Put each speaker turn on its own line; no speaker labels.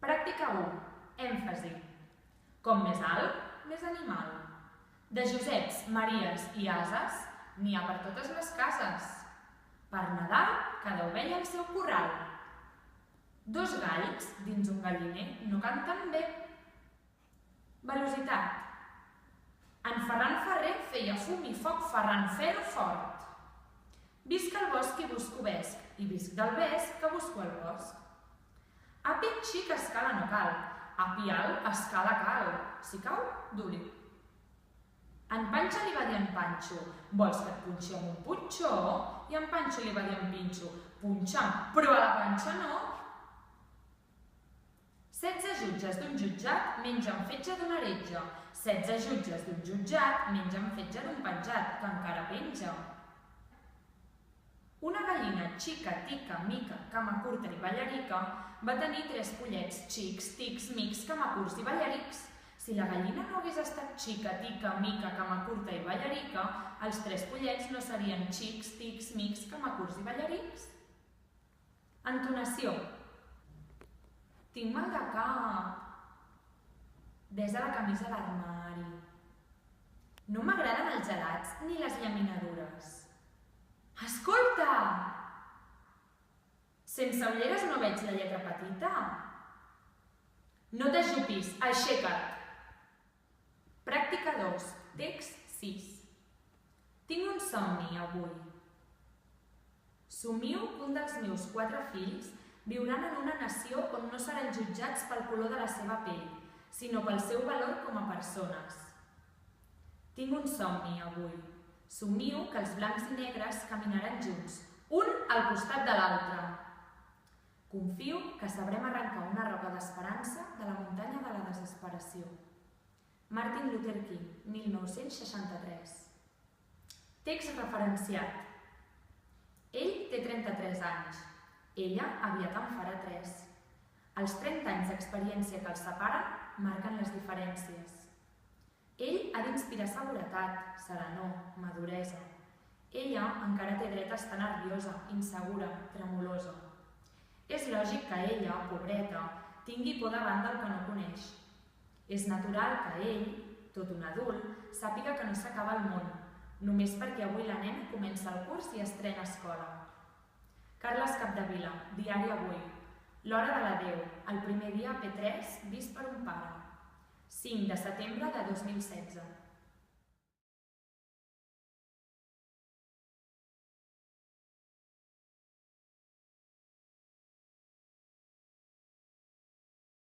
Pràctica 1. Èmfasi. Com més alt, més animal. De Joseps, Maries i ases n'hi ha per totes les cases. Per Nadal, cada ovella al seu corral. Dos galls dins un galliner no canten bé. Velocitat. En Ferran Ferrer feia fum i foc Ferran Fero fort. Visc al bosc i busco vesc, i visc del vesc que busco al bosc. Api xic escala no cal, api alt escala cal, si cau, duri. En Panxa li va dir en Panxo, vols que et punxi amb un punxó? I en Panxo li va dir en Pinxo, punxa'm, però a la panxa no. 16 jutges d'un jutjat mengen fetge d'una heretge. 16 jutges d'un jutjat mengen fetge d'un penjat, que encara penja. Una gallina xica, tica, mica, cama curta i ballarica va tenir 3 pollets xics, tics, mics, camacurts i ballarics. Si la gallina no hagués estat xica, tica, mica, cama curta i ballarica, els 3 pollets no serien xics, tics, mics, camacurts i ballarics. Entonació. Tinc mal de cap. Desa la camisa a l'armari. No m'agraden els gelats ni les llaminadures. Escolta! Sense ulleres no veig la lletra petita. No t'ajupis, aixeca't. Pràctica 2, text 6. Tinc un somni avui. Somio que un dels meus 4 fills viuran en una nació on no seran jutjats pel color de la seva pell, sinó pel seu valor com a persones. Tinc un somni avui. Somio que els blancs i negres caminaran junts, un al costat de l'altre. Confio que sabrem arrencar una roca d'esperança de la muntanya de la desesperació. Martin Luther King, 1963. Text referenciat. Ell té 33 anys. Ella aviat en farà 3. Els 30 anys d'experiència que els separen marquen les diferències. Ell ha d'inspirar seguretat, serenor, maduresa. Ella encara té dret a estar nerviosa, insegura, tremolosa. És lògic que ella, pobreta, tingui por davant del que no coneix. És natural que ell, tot un adult, sàpiga que no s'acaba el món, només perquè avui la nena comença el curs i estrena escola. Carles Capdevila, Diari Avui. L'hora de l'adeu, el primer dia a P3 vist per un pare. 5 de setembre de 2016.